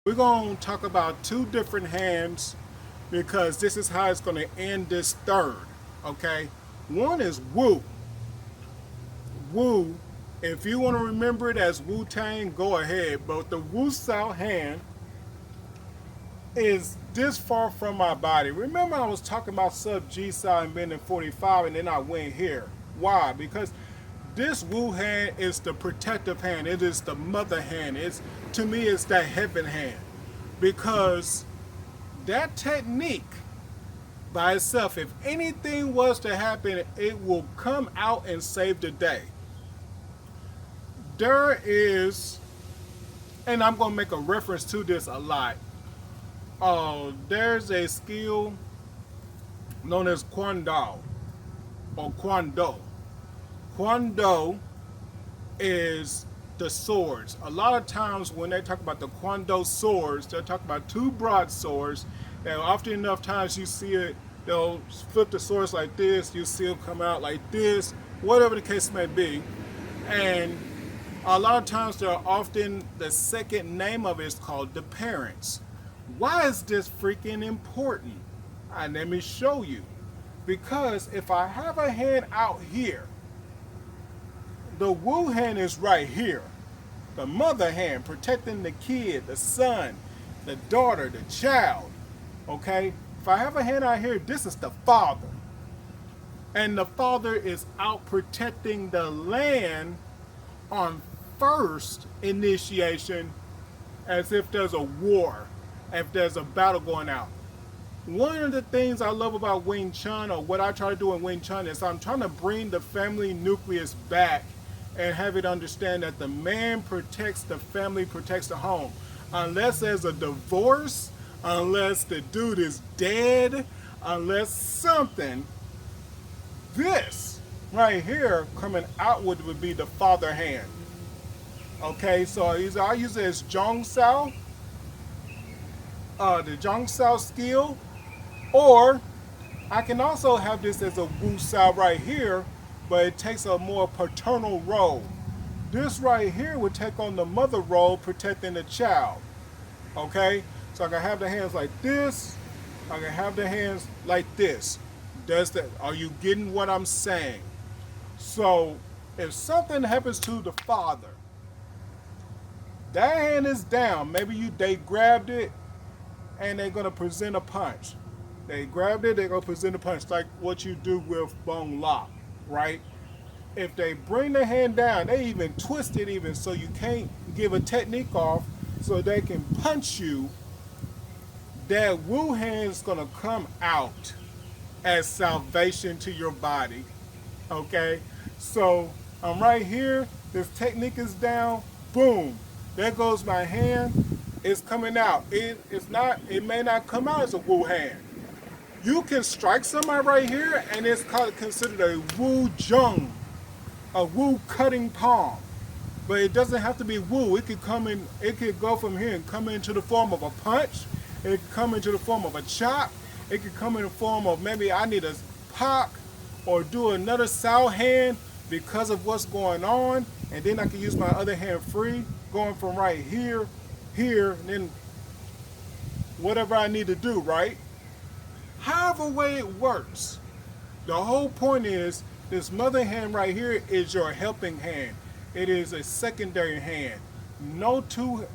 We're going to talk about two different hands because this is how it's going to end this third. Okay? One is Wu. Wu, if you want to remember it as Wu Tang, go ahead. But the Wu Sau hand is this far from my body. Remember, I was talking about sub G Sau and bending 45, and then I went here. Why? Because this Wu hand is the protective hand. It is the mother hand. It's, to me, it's that heaven hand. Because that technique by itself, if anything was to happen, it will come out and save the day. There is, and I'm going to make a reference to this a lot. There's a skill known as Kwando or Kwando. Kwando is the swords. A lot of times when they talk about the Kwando swords, they'll talk about two broadswords. And often enough times you see it, they'll flip the swords like this, you see it come out like this, whatever the case may be. And a lot of times they're often, the second name of it is called the parents. Why is this freaking important? And let me show you. Because if I have a hand out here, the Wu hand is right here. The mother hand protecting the kid, the son, the daughter, the child. Okay? If I have a hand out here, this is the father. And the father is out protecting the land on first initiation, as if there's a war, if there's a battle going out. One of the things I love about Wing Chun, or what I try to do in Wing Chun, is I'm trying to bring the family nucleus back and have it understand that the man protects the family, protects the home. Unless there's a divorce, unless the dude is dead, unless something, this right here coming outward would be the father hand. Okay, so either I use it as Zhong Sau, the Zhong Sau skill, or I can also have this as a Wu Sau right here, but it takes a more paternal role. This right here would take on the mother role, protecting the child. Okay, so I can have the hands like this, I can have the hands like this. Does that? Are you getting what I'm saying? So if something happens to the father, that hand is down. Maybe they grabbed it and they're gonna present a punch. They grabbed it, they're gonna present a punch, like what you do with bone lock, right? If they bring the hand down, they even twist it even so you can't give a technique off so they can punch you. That Wu hand is gonna come out as salvation to your body. Okay? So I'm right here, this technique is down, boom. There goes my hand. It's coming out. It may not come out as a Wu hand. You can strike somebody right here and it's considered a Wu Zheng, a Wu cutting palm. But it doesn't have to be Wu. It could come in, it could go from here and come into the form of a punch. It could come into the form of a chop. It could come in the form of maybe I need a pop or do another Sau hand because of what's going on. And then I can use my other hand free, going from right here, here, and then whatever I need to do, right? However way it works, the whole point is this mother hand right here is your helping hand. It is a secondary hand. No two,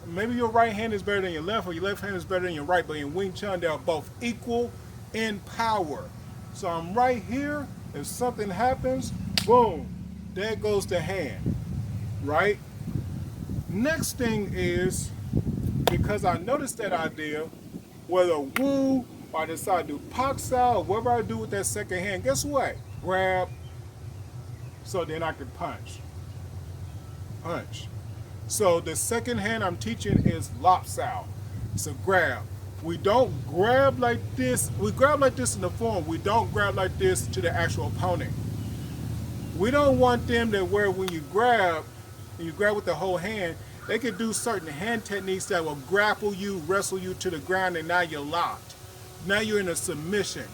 maybe your right hand is better than your left or your left hand is better than your right, but in Wing Chun they are both equal in power. So I'm right here, if something happens, boom, there goes the hand, right? Next thing is, because I noticed that idea, whether Wu or I decide to do Pak Sau or whatever I do with that second hand, guess what? Grab, so then I can punch. Punch. So the second hand I'm teaching is Lop Sau. It's a grab. We don't grab like this. We grab like this in the form. We don't grab like this to the actual opponent. We don't want them to where when you grab with the whole hand, they can do certain hand techniques that will grapple you, wrestle you to the ground, and now you're locked. Now you're in a submission.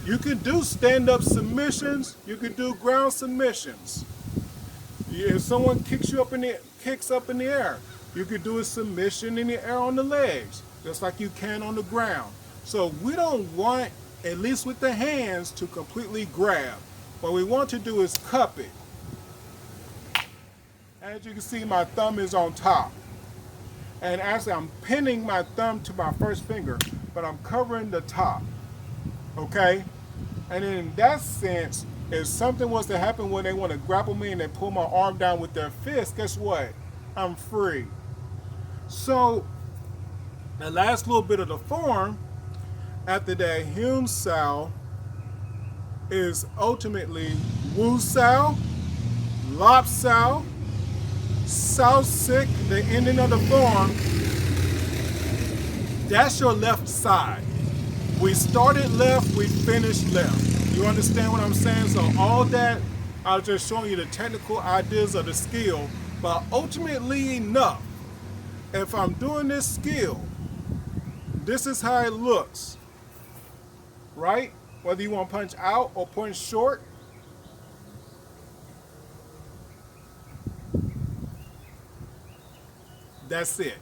You can do stand-up submissions. You can do ground submissions. If someone kicks up in the air, You could do a submission in the air on the legs, just like you can on the ground. So we don't want, at least with the hands, to completely grab. What we want to do is cup it. As you can see, my thumb is on top. And actually, I'm pinning my thumb to my first finger, but I'm covering the top. Okay? And in that sense, if something was to happen when they want to grapple me and they pull my arm down with their fist, guess what? I'm free. So, the last little bit of the form, after that Hyun Sau, is ultimately Wu Sau, Lop Sau, Sau Sick, the ending of the form. That's your left side. We started left, we finished left. You understand what I'm saying? So all that, I was just showing you the technical ideas of the skill, but ultimately enough, if I'm doing this skill, this is how it looks, right? Whether you want to punch out or punch short. That's it.